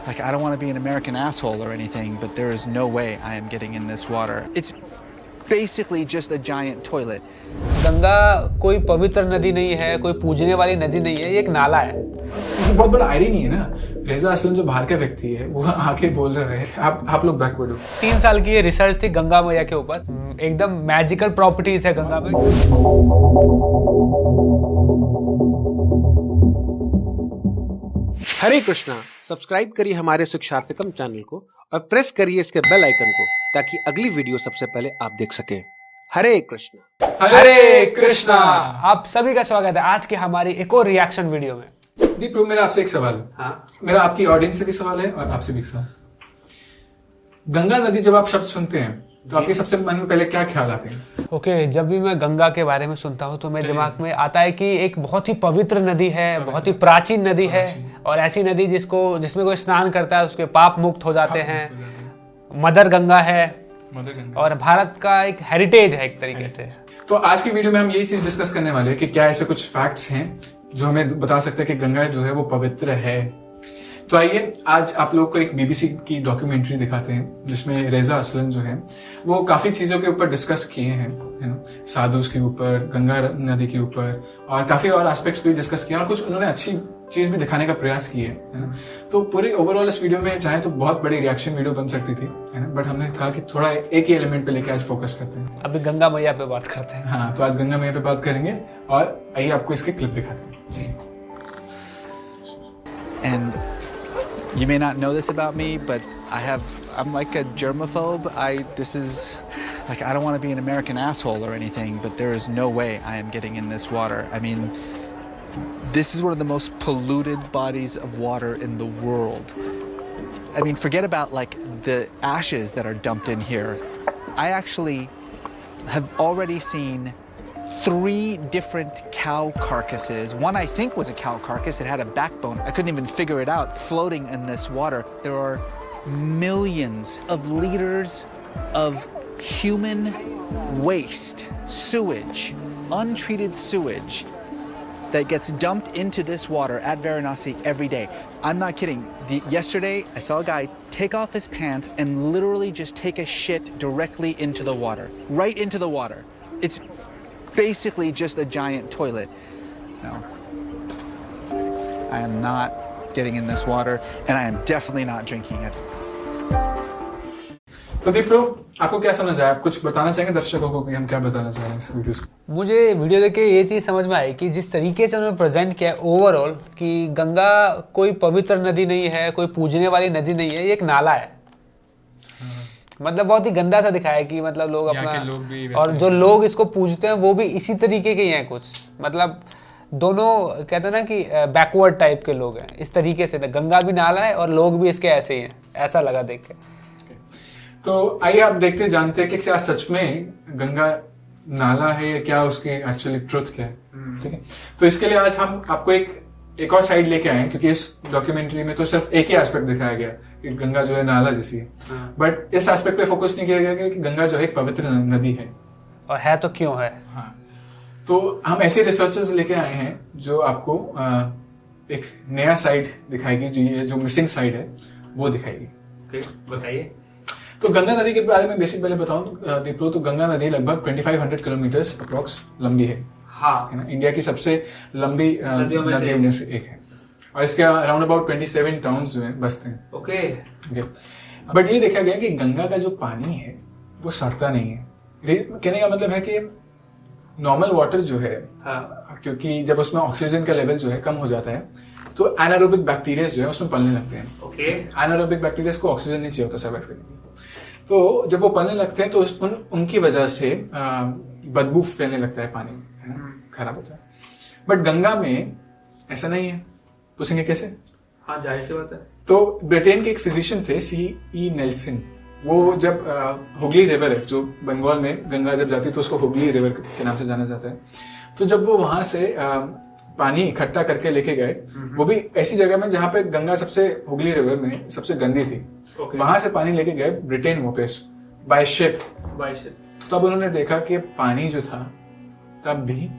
Like, I don't want to be an American asshole or anything, but there is no way I am getting in this water. It's basically just a giant toilet. Ganga कोई पवित्र नदी नहीं है, कोई पूजने वाली नदी नहीं है, ये एक नाला है। ये बहुत बड़ा आयरनी है ना। रेजा असलम जो बाहर का व्यक्ति है वो आके बोल रहे हैं आप लोग बैकवर्ड हो। 3 साल की ये रिसर्च थी गंगा मैया के ऊपर। एकदम मैजिकल प्रॉपर्टीज है गंगा में। हरे कृष्णा। सब्सक्राइब करिए हमारे शिक्षार्थकम चैनल को और प्रेस करिए इसके बेल आइकन को ताकि अगली वीडियो सबसे पहले आप देख सके। हरे कृष्णा। हरे कृष्णा। आप सभी का स्वागत है आज की हमारी एक और रिएक्शन वीडियो में। दीप प्रभु, मेरा आपसे एक सवाल है। हाँ? मेरा आपकी ऑडियंस से भी सवाल है और आपसे भी एक सवाल। गंगा नदी जब आप शब्द सुनते हैं तो आपके सबसे मन में पहले क्या ख्याल आते हैं? ओके, जब भी मैं गंगा के बारे में सुनता हूँ तो मेरे दिमाग में आता है कि एक बहुत ही पवित्र नदी है, बहुत ही प्राचीन नदी है और ऐसी नदी जिसमें कोई स्नान करता है उसके पाप मुक्त हो जाते हैं। मदर गंगा है और भारत का एक हेरिटेज है एक तरीके से। तो आज की वीडियो में हम यही चीज डिस्कस करने वाले हैं कि क्या ऐसे कुछ फैक्ट्स हैं जो हमें बता सकते हैं कि गंगा जो है वो पवित्र है। तो आइए आज आप लोग को एक बीबीसी की डॉक्यूमेंट्री दिखाते हैं जिसमें रेजा असलम जो है वो काफी चीजों के ऊपर डिस्कस किए हैं, है ना, साधुस के ऊपर, गंगा नदी के ऊपर और काफी और एस्पेक्ट्स भी डिस्कस किए और कुछ उन्होंने अच्छी चीज भी दिखाने का प्रयास किया है ना। तो पूरे ओवरऑल इस वीडियो में चाहे तो बहुत बड़ी रिएक्शन वीडियो बन सकती थी, है ना, बट हमने कहा कि थोड़ा एक ही एलिमेंट पे लेके आज फोकस करते हैं। अभी गंगा मैया पे बात करते हैं। हाँ, तो आज गंगा मैया पे बात करेंगे और आइए आपको इसके क्लिप दिखाते हैं जी। And you may not know this about me, but I'm like a germaphobe. This is like, I don't want to be an American asshole or anything, but there is no way I am getting in this water. I mean, this is one of the most polluted bodies of water in the world. I mean, forget about like the ashes that are dumped in here. I actually have already seen 3 different cow carcasses. One I think was a cow carcass. It had a backbone. I couldn't even figure it out, floating in this water. There are millions of liters of human waste, sewage, untreated sewage that gets dumped into this water at Varanasi every day. I'm not kidding. Yesterday, I saw a guy take off his pants and literally just take a shit directly into the water, right into the water. It's basically just a giant toilet. No, I am not getting in this water and I am definitely not drinking it. तो दीप प्रभु, आपको क्या समझ आया? आप कुछ बताना चाहेंगे दर्शकों को कि हम क्या बताना चाह रहे हैं इस वीडियो से? मुझे वीडियो देख के ये चीज समझ में आई कि जिस तरीके से उन्होंने प्रेजेंट किया ओवरऑल कि गंगा कोई पवित्र नदी नहीं है, कोई पूजने वाली नदी नहीं है, ये एक नाला है। मतलब बहुत ही गंदा सा दिखाया कि मतलब लोग अपना और जो लोग इसको पूजते हैं वो भी इसी तरीके के ही हैं कुछ। मतलब दोनों कहते हैं ना कि बैकवर्ड टाइप के लोग हैं इस तरीके से। गंगा भी नाला है और लोग भी इसके ऐसे ही हैं, ऐसा लगा देख के। तो आइए आप देखते जानते हैं कि क्या सच में गंगा नाला है या क्या उसकी एक्चुअली ट्रुथ क्या है। ठीक है, तो इसके लिए आज हम आपको एक और साइड लेके आए हैं क्योंकि इस डॉक्यूमेंट्री में तो सिर्फ एक ही एस्पेक्ट दिखाया गया कि गंगा जो है नाला जैसी है, बट इस एस्पेक्ट पे फोकस नहीं किया गया कि गंगा जो है एक पवित्र नदी है। और है तो क्यों है। हाँ, तो हम ऐसे रिसर्चर्स लेके आए हैं जो आपको एक नया साइड दिखाएगी, जो मिसिंग साइड है वो दिखाएगी। बताइए। तो गंगा नदी के बारे में बेसिक पहले बताऊं दीपलो, तो गंगा नदी लगभग 2500 किलोमीटर अप्रोक्स लंबी है। हाँ, है ना, इंडिया की सबसे लंबी नदियों में से एक है और इसके अराउंड अबाउट 27 टाउन्स जो हैं बसते हैं। ओके। बट ये देखा गया कि गंगा का जो पानी है वो सड़ता नहीं है। कहने का मतलब है कि नॉर्मल वाटर जो है, क्योंकि जब उसमें ऑक्सीजन का लेवल जो है कम हो जाता है तो एनारोबिक बैक्टीरिया जो है उसमें पलने लगते हैं। ओके। एनारोबिक बैक्टीरिया को ऑक्सीजन नहीं चाहिए होता सर्वाइव करने के लिए, तो जब वो पलने लगते हैं तो उनकी वजह से बदबू फैलने लगता है, पानी है ना, खराब होता है। बट गंगा में ऐसा नहीं है। पूछेंगे कैसे? हाँ, जाहिर सी बात है। तो ब्रिटेन के एक फिजिशियन थे C.E. नेल्सन। वो जब हुगली रिवर है जो बंगाल में गंगा जब जाती है तो उसको हुगली रिवर के नाम से जाना जाता है। तो जब वो वहां से पानी इकट्ठा करके लेके गए, वो भी ऐसी जगह में जहां पे गंगा सबसे हुगली रिवर में सबसे गंदी थी, वहां से पानी लेके गए ब्रिटेन वापस बाय शिप। तो तब उन्होंने देखा कि पानी जो था तब भी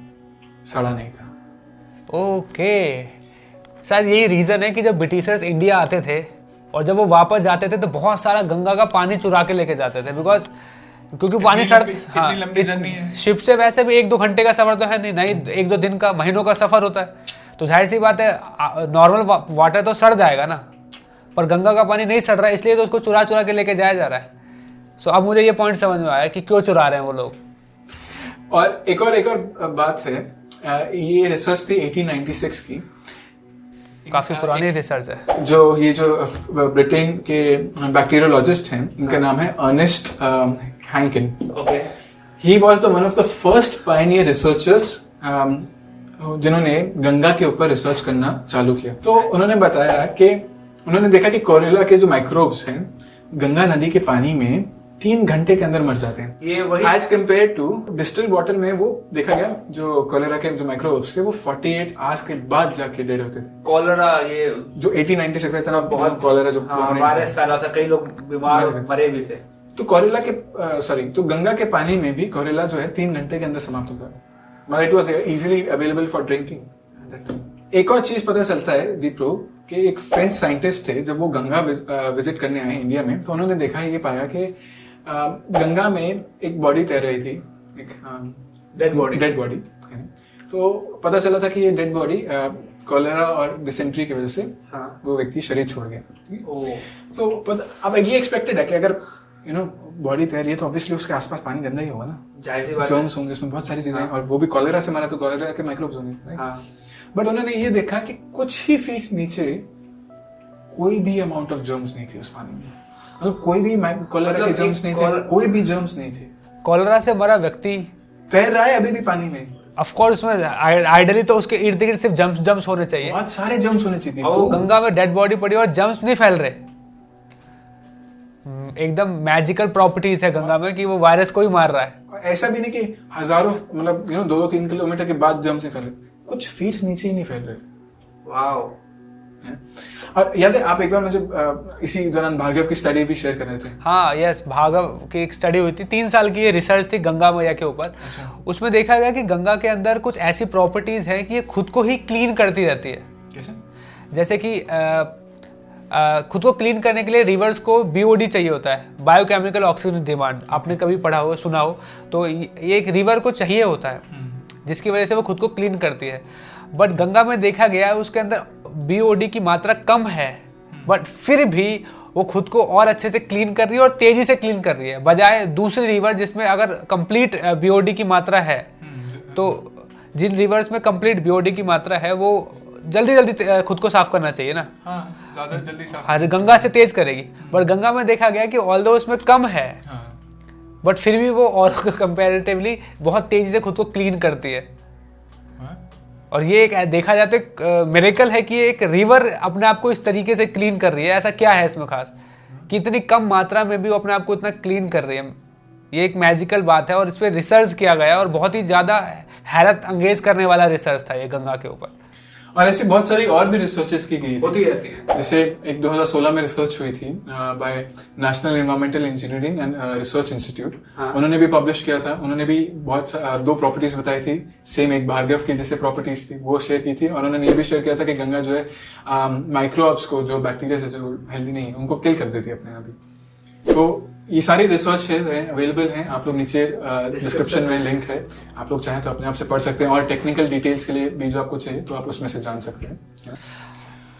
सड़ा नहीं था। ओके, शायद यही रीजन है कि जब ब्रिटिशर्स इंडिया आते थे और जब वो वापस जाते थे तो बहुत सारा गंगा का पानी चुरा के लेके जाते थे, बिकॉज क्योंकि पानी इतनी लंबी जर्नी है। शिप से वैसे भी 1-2 घंटे का सफर तो है नहीं 1-2 दिन का, महीनों का सफर होता है, तो जाहिर सी बात है नॉर्मल वाटर तो सड़ जाएगा ना, पर गंगा का पानी नहीं सड़ रहा है, इसलिए तो उसको चुरा चुरा के लेके जाया जा रहा है। सो अब मुझे ये पॉइंट समझ में आया कि क्यों चुरा रहे हैं वो लोग। और एक और बात है, ये रिसर्च थी 1896 की, काफी पुरानी रिसर्च है। जो ब्रिटेन के बैक्टीरियोलॉजिस्ट हैं, इनका नाम है Ernest Hankin. He was the one of the first pioneer researchers जिन्होंने गंगा के ऊपर रिसर्च करना चालू किया। तो उन्होंने बताया कि उन्होंने देखा कि कोरेला के जो माइक्रोब्स हैं गंगा नदी के पानी में 3 घंटे के अंदर मर जाते हैं। ये वही as compared to distilled water में वो देखा गया जो कोलेरा के जो माइक्रोब्स थे वो 48 आवर्स के बाद जाके डेड होते थे। कॉलरा ये जो 1896 में इतना बहुत कॉलेरा जो वायरस फैला था, कई लोग बीमार मरे भी थे। तो कोरेला के तो गंगा के पानी में भी कोरेला जो है 3 घंटे के अंदर समाप्त होता है। मतलब it was easily available for drinking. एक और चीज पता चलता है दीप्रो कि एक फ्रेंच साइंटिस्ट थे, जब वो गंगा विजिट करने आए इंडिया में, तो उन्होंने देखा ये पाया कि गंगा में एक बॉडी तैर रही थी, एक डेड बॉडी। तो पता चला था कि ये डेड बॉडी कॉलेरा और डिसेंट्री की वजह से वो व्यक्ति शरीर छोड़ गया। तो अब ये एक्सपेक्टेड है कि अगर बॉडी तैर रही है तो ऑब्वियसली उसके आसपास पानी गंदा ही होगा ना, जर्म्स होंगे उसमें, बहुत सारी चीजें, और वो भी कॉलेरा से मारा तो कॉलेरा के माइक्रोब्स होंगे। बट उन्होंने ये देखा कि कुछ ही फीट नीचे कोई भी अमाउंट ऑफ जर्म्स नहीं थे उस पानी में, मतलब कोई भी कॉलेरा के जर्म्स नहीं थे, कोई भी जर्म्स नहीं थे। कॉलेरा से मरा व्यक्ति तैर रहा है अभी भी पानी में। ऑफ कोर्स उसमें आइडियली तो उसके इर्द गिर्द सिर्फ जम्स होने चाहिए, बहुत सारे जर्म्स होने चाहिए। वो गंगा में डेड बॉडी पड़ी और जम्स नहीं फैल रहे। एकदम मैजिकल प्रॉपर्टीज है गंगा में कि वो वायरस को ही मार रहा है। ऐसा भी नहीं कि हजारों मतलब 2-3 किलोमीटर के बाद जर्म्स नहीं फैले, कुछ फीट नीचे ही नहीं फैल रहे। वाओ। और याद है आप एक बार मुझे इसी दौरान भार्गव की स्टडी भी शेयर कर रहे थे। हाँ यस, भार्गव की एक स्टडी हुई थी, 3 साल की ये रिसर्च थी गंगा मैया के ऊपर। उसमें देखा गया कि गंगा के अंदर कुछ ऐसी प्रॉपर्टीज हैं कि ये खुद को ही क्लीन करती रहती है। कैसे? जैसे कि खुद को क्लीन करने के लिए रिवर्स को बीओडी चाहिए होता है, बायोकेमिकल ऑक्सीजन डिमांड। आपने कभी पढ़ा हो, सुना हो, तो ये एक रिवर को चाहिए होता है जिसकी वजह से वो खुद को क्लीन करती है। बट गंगा में देखा गया उसके अंदर बीओडी की मात्रा कम है, बट फिर भी वो खुद को और अच्छे से क्लीन कर रही है और तेजी से क्लीन कर रही है, बजाय दूसरी रिवर जिसमें अगर कंप्लीट बीओडी की मात्रा है। तो जिन रिवर्स में कंप्लीट बीओडी की मात्रा है वो जल्दी खुद को साफ करना चाहिए ना। ज्यादा जल्दी साफ। हाँ, गंगा से तेज करेगी। बट गंगा में देखा गया कि ऑल्दो उसमें कम है, बट फिर भी वो और कंपैरेटिवली बहुत तेजी से खुद को क्लीन करती है। और ये एक देखा जाए तो एक मिरेकल है कि एक रिवर अपने आप को इस तरीके से क्लीन कर रही है। ऐसा क्या है इसमें खास कि इतनी कम मात्रा में भी वो अपने आप को इतना क्लीन कर रही है? ये एक मैजिकल बात है और इस पर रिसर्च किया गया और बहुत ही ज्यादा हैरत अंगेज करने वाला रिसर्च था ये गंगा के ऊपर। और ऐसी बहुत सारी और भी रिसर्चेस की गई होती रहती है। जैसे एक 2016 में रिसर्च हुई थी by national environmental engineering and research institute. उन्होंने भी पब्लिश किया था। उन्होंने भी बहुत 2 प्रॉपर्टीज बताई थी, सेम एक भार्गव की जैसे प्रॉपर्टीज थी वो शेयर की थी। और उन्होंने ये भी शेयर किया था कि गंगा जो है माइक्रोब्स को, जो बैक्टीरिया से जो हेल्दी नहीं है, उनको किल कर देती है अपने आप ही। तो ये सारी रिसर्चेज हैं, अवेलेबल हैं, आप लोग नीचे डिस्क्रिप्शन में लिंक है, आप लोग चाहें तो अपने आप से पढ़ सकते हैं। और टेक्निकल डिटेल्स के लिए भी जो आपको चाहिए तो आप उसमें से जान सकते हैं।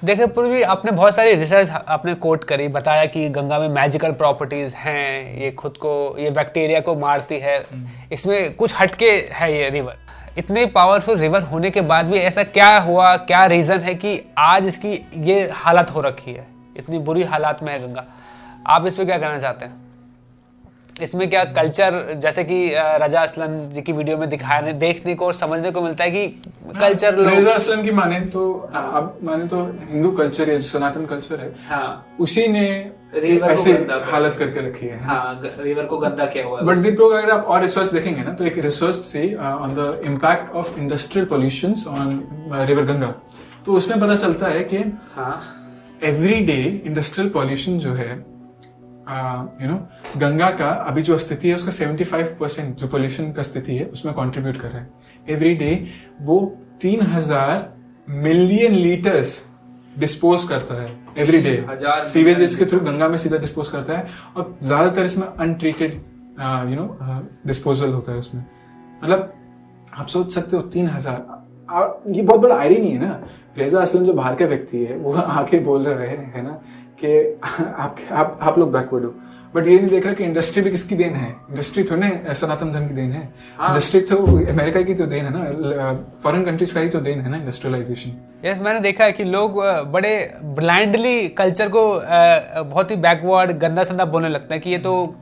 देखिए पूर्वी आपने बहुत सारी रिसर्च आपने कोट करी, बताया कि गंगा में मैजिकल प्रॉपर्टीज हैं, ये खुद को, ये बैक्टीरिया को मारती है, इसमें कुछ हटके है ये रिवर। इतनी पावरफुल रिवर होने के बाद भी ऐसा क्या हुआ, क्या रीजन है कि आज इसकी ये हालत हो रखी है, इतनी बुरी हालात में है गंगा? आप इस पे क्या कहना चाहते हैं? इसमें क्या कल्चर, जैसे कि रजा असलन जी की वीडियो में दिखाने, देखने को और समझने को मिलता है कि कल्चर रजा असलन की माने तो अब माने तो हिंदू कल्चर है, सनातन कल्चर है, उसी ने ऐसी हालत करके रखी है। रिवर को गंदा किया हुआ है। बट दीप लोग अगर आप और रिसर्च देखेंगे ना तो एक रिसर्च थी on the impact of industrial pollution on river Ganga. तो उसमें पता चलता है कि एवरी डे इंडस्ट्रियल पॉल्यूशन जो है गंगा का अभी जो स्थिति है उसका 75% जो पोल्यूशन का स्थिति है उसमें कंट्रीब्यूट कर रहा है। एवरी डे वो 3000 मिलियन लीटर्स डिस्पोज करता है एवरी डे, सीवेजेस के थ्रू गंगा में सीधा डिस्पोज करता है, और ज्यादातर इसमें अनट्रीटेड डिस्पोजल होता है उसमें। मतलब आप सोच सकते हो 3,000, ये बहुत बड़ा आयरनी है ना। रेजा असलम जो बाहर के व्यक्ति है वो आके बोल रहे हैं ना कि आप लोग बैकवर्ड हो, बट ये नहीं देख रहा कि इंडस्ट्री भी किसकी देन है। इंडस्ट्री तो नहीं सनातन धर्म की देन है, इंडस्ट्री तो अमेरिका की तो देन है ना, फॉरेन कंट्रीज का ही तो देन है ना इंडस्ट्रियलाइजेशन। यस, मैंने देखा है कि लोग बड़े ब्लाइंडली कल्चर को बहुत ही बैकवर्ड गंदा संदा बोलने लगते हैं कि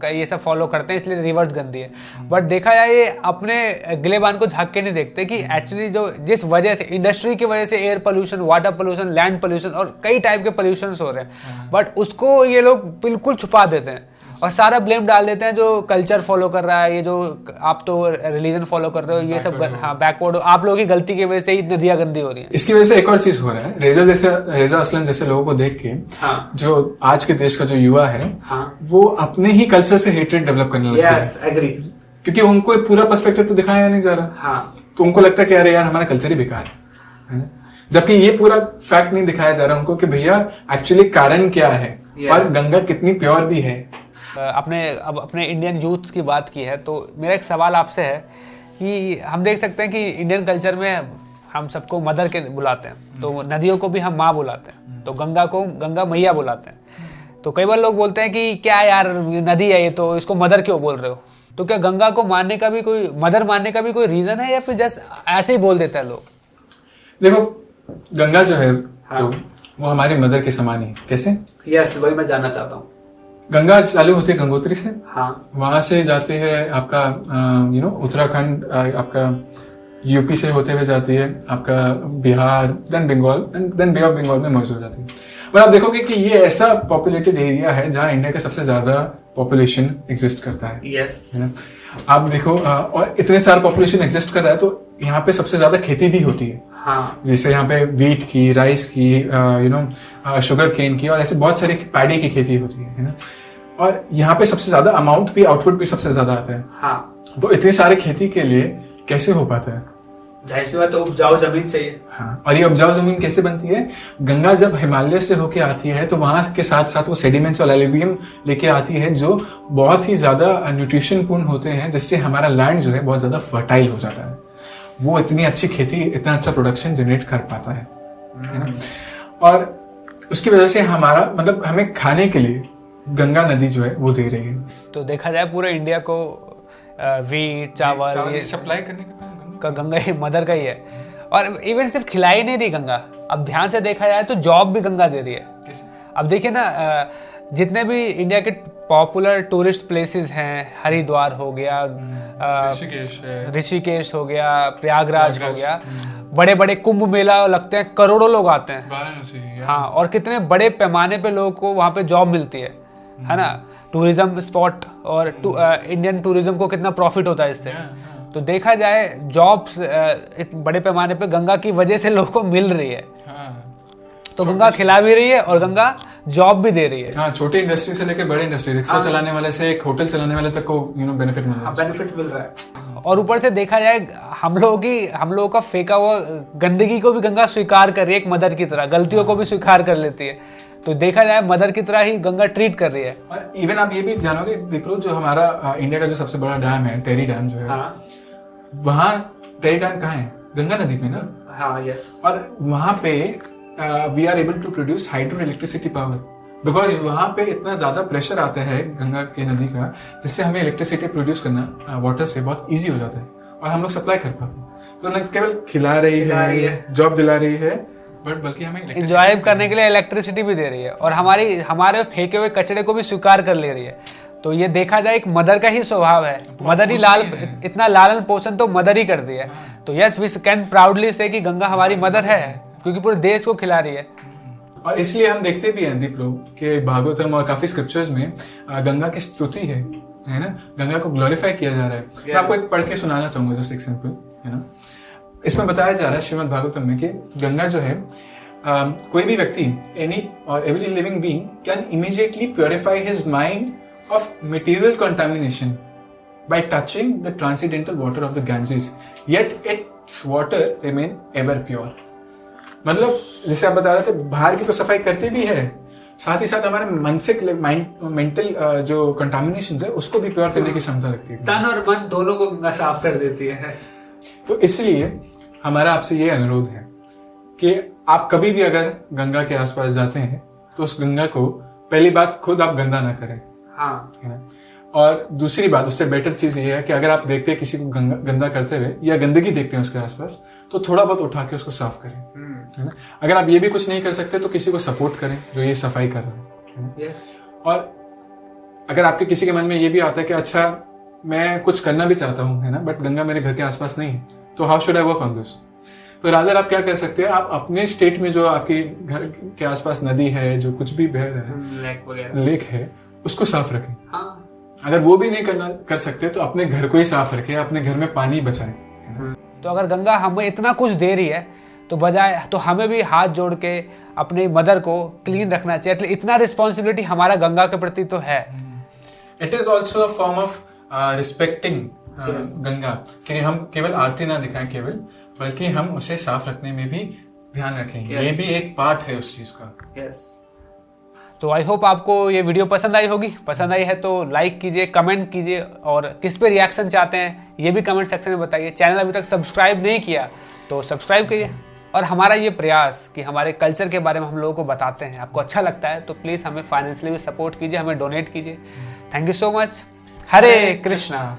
ये सब फॉलो करते हैं इसलिए रिवर्स गंदी है। बट देखा जाए ये अपने गिलेबान को झांक के नहीं देखते कि एक्चुअली जो जिस वजह से इंडस्ट्री की वजह से air pollution, water pollution, land pollution और कई टाइप के पोल्यूशन हो रहे हैं, बट उसको ये लोग बिल्कुल छुपा देते हैं और सारा ब्लेम डाल देते हैं जो कल्चर फॉलो कर रहा है, ये जो आप तो रिलीजन फॉलो कर रहे हो, ये सब बैकवर्ड, आप लोगों की गलती की वजह से ही नदियां गंदी हो रही हैं। इसकी वजह से एक और चीज हो रहा है, रेजा असलन जैसे लोगों को देख के जो आज के देश का जो युवा है वो अपने ही कल्चर से हेट्रेड डेवलप करने लगता है। एग्री, क्योंकि उनको एक पूरा पर्सपेक्टिव तो दिखाया नहीं जा रहा। तो उनको लगता है कि अरे यार हमारा कल्चर ही बेकार है ना? जबकि ये पूरा फैक्ट नहीं दिखाया जा रहा उनको कि भैया एक्चुअली कारण क्या है और गंगा कितनी प्योर भी है। अब अपने इंडियन यूथ की बात की है तो मेरा एक सवाल आपसे है कि हम देख सकते हैं कि इंडियन कल्चर में हम सबको मदर के बुलाते हैं, तो नदियों को भी हम माँ बुलाते हैं, तो गंगा को गंगा मैया बुलाते हैं। तो कई बार लोग बोलते हैं कि क्या यार नदी है ये, तो इसको मदर क्यों बोल रहे हो? तो क्या गंगा को मानने का भी कोई, मदर मानने का भी कोई रीजन है या फिर जस्ट ऐसे ही बोल देते हैं लोग? देखो गंगा जो है वो हमारी मदर के समान ही। कैसे? यस, वही मैं जानना चाहता हूँ। गंगा चालू होती है गंगोत्री से, वहां से जाती है आपका उत्तराखंड, आपका यूपी से होते हुए जाती है आपका Bihar, then Bengal, then bay of Bengal में मर्ज हो जाती है। पर आप देखोगे कि ये ऐसा पॉपुलेटेड एरिया है जहां इंडिया का सबसे ज्यादा पॉपुलेशन एग्जिस्ट करता है। यस, है ना? आप देखो और इतने सारा पॉपुलेशन एग्जिस्ट कर रहा है तो यहाँ पे सबसे ज्यादा खेती भी होती है। जैसे यहाँ पे वीट की, राइस की, शुगर केन की और ऐसे बहुत सारी पैडी की खेती होती है ना? और यहाँ पे सबसे ज्यादा अमाउंट भी, आउटपुट भी सबसे ज्यादा आता है। तो इतनी सारे खेती के लिए कैसे हो पाता है? जाहिर सी बात, तो उपजाऊ जमीन चाहिए। और ये उपजाऊ जमीन कैसे बनती है? गंगा जब हिमालय से होके आती है तो वहां के साथ साथ वो सेडिमेंट्स और एल्यूवियम लेके आती है जो बहुत ही ज्यादा न्यूट्रिशन पूर्ण होते हैं, जिससे हमारा लैंड जो है बहुत ज्यादा फर्टाइल हो जाता है। वो इतनी अच्छी खेती, इतना अच्छा प्रोडक्शन जनरेट कर पाता है ना? और उसकी वजह से हमारा मतलब हमें खाने के लिए गंगा नदी जो है वो दे रही है। तो देखा जाए पूरे इंडिया को वीट, चावल ये सप्लाई करने का गंगा ही मदर का ही है। और इवन सिर्फ खिलाई नहीं रही गंगा, अब ध्यान से देखा जाए तो जॉब भी गंगा दे रही है। अब देखिए ना, जितने भी इंडिया के पॉपुलर टूरिस्ट प्लेसेस हैं, हरिद्वार हो गया, ऋषिकेश हो गया, प्रयागराज हो गया, बड़े बड़े कुंभ मेला लगते हैं, करोड़ों लोग आते हैं। हाँ, और कितने बड़े पैमाने पे लोगों को वहाँ पे जॉब मिलती है ना? टूरिज्म स्पॉट और इंडियन टूरिज्म को कितना प्रॉफिट होता है इससे। तो देखा जाए जॉब्स बड़े पैमाने पे गंगा की वजह से लोगों को मिल रही है। तो गंगा खिला भी रही है और गंगा जॉब भी दे रही है। हाँ, छोटी इंडस्ट्री से लेकर बड़े इंडस्ट्री, रिक्शा चलाने वाले से एक होटल चलाने वाले तक को बेनिफिट मिल रहा है। और ऊपर से देखा जाए हम लोगों का फेंका हुआ गंदगी को भी गंगा स्वीकार कर रही है, एक मदर की तरह गलतियों को भी स्वीकार कर लेती है। तो देखा जाए मदर की तरह ही गंगा ट्रीट कर रही है। और इवन आप ये भी जानोगे विप्रो, जो हमारा इंडिया का जो सबसे बड़ा डैम है, टेरी डैम जो है, वहाँ टेरी डैम कहाँ है? गंगा नदी पे ना। हाँ, यस। और वहां पे we are able to produce hydro electricity power, because वहां पे इतना ज्यादा प्रेशर आता है गंगा की नदी का, जिससे हमें इलेक्ट्रिसिटी प्रोड्यूस करना वाटर से बहुत इजी हो जाता है और हम लोग सप्लाई कर पाते हैं। तो न केवल खिला रही है, जॉब दिला रही है, बट बल्कि हमें एंजॉय करने के लिए इलेक्ट्रिसिटी भी दे रही है और हमारे फेंके हुए कचरे को भी स्वीकार कर ले रही है। तो ये देखा जाए एक मदर का ही स्वभाव है। मदर ही इतना लालन पोषण तो मदर ही कर दिया है। तो यस, वी कैन प्राउडली से कि गंगा हमारी मदर है, क्योंकि पूरे देश को खिला रही है। और इसलिए हम देखते भी हैं दीप लोग के भागवतम और काफी स्क्रिप्चर्स में गंगा की स्तुति है ना? गंगा को ग्लोरीफाई किया जा रहा है। मैं आपको एक पढ़ के सुनाना चाहूंगा जस्ट एक सिंपल, है ना? इसमें बताया जा रहा है श्रीमद् भागवतम में कि गंगा जो है, कोई भी व्यक्ति, एनी और every living being can immediately purify his mind of material contamination by touching the transcendental water of the Ganges, yet its water remain ever pure. मतलब जैसे आप बता रहे थे, बाहर की तो सफाई करते भी है, साथ ही साथ हमारे मानसिक मेंटल जो कंटामिनेशन है उसको भी प्योर करने की क्षमता रखती है। तन और मन दोनों को गंगा साफ कर देती है। तो इसलिए हमारा आपसे ये अनुरोध है कि आप कभी भी अगर गंगा के आसपास जाते हैं तो उस गंगा को पहली बात खुद आप गंदा ना करें, हाँ, है ना। और दूसरी बात, उससे बेटर चीज ये है कि अगर आप देखते हैं किसी को गंदा करते हुए या गंदगी देखते हैं उसके आसपास, तो थोड़ा बहुत उठा के उसको साफ करें, है ना। अगर आप ये भी कुछ नहीं कर सकते तो किसी को सपोर्ट करें जो ये सफाई कर रहे हैं। यस। और अगर आपके किसी के मन में ये भी आता है कि अच्छा मैं कुछ करना भी चाहता हूँ, है ना, बट गंगा मेरे घर के आसपास नहीं है, तो how should I work on this. तो रादर आप क्या कर सकते हैं, आप अपने स्टेट में जो आपके घर के आसपास नदी है, जो कुछ भी बह रहा है, लेक है, उसको साफ रखें। हाँ। अगर वो भी नहीं कर सकते तो अपने घर को ही साफ रखें, अपने घर में पानी बचाएं। तो अगर गंगा हमें इतना कुछ दे रही है तो बजाय तो हमें भी हाथ जोड़ के अपनी मदर को क्लीन रखना चाहिए। एटलीस्ट इतना रिस्पॉन्सिबिलिटी हमारा गंगा के प्रति तो है। It is also a form of respecting Ganga, कि हम केवल आरती ना दिखाएं केवल, बल्कि हम उसे साफ रखने में भी ध्यान रखें। ये भी एक पार्ट है उस चीज का। तो आई होप आपको ये वीडियो पसंद आई होगी। पसंद आई है तो लाइक कीजिए, कमेंट कीजिए, और किस पे रिएक्शन चाहते हैं ये भी कमेंट सेक्शन में बताइए। चैनल अभी तक सब्सक्राइब नहीं किया तो सब्सक्राइब कीजिए। और हमारा ये प्रयास कि हमारे कल्चर के बारे में हम लोगों को बताते हैं, आपको अच्छा लगता है तो प्लीज़ हमें फाइनेंशियली भी सपोर्ट कीजिए, हमें डोनेट कीजिए। Thank you so much. Hare Krishna.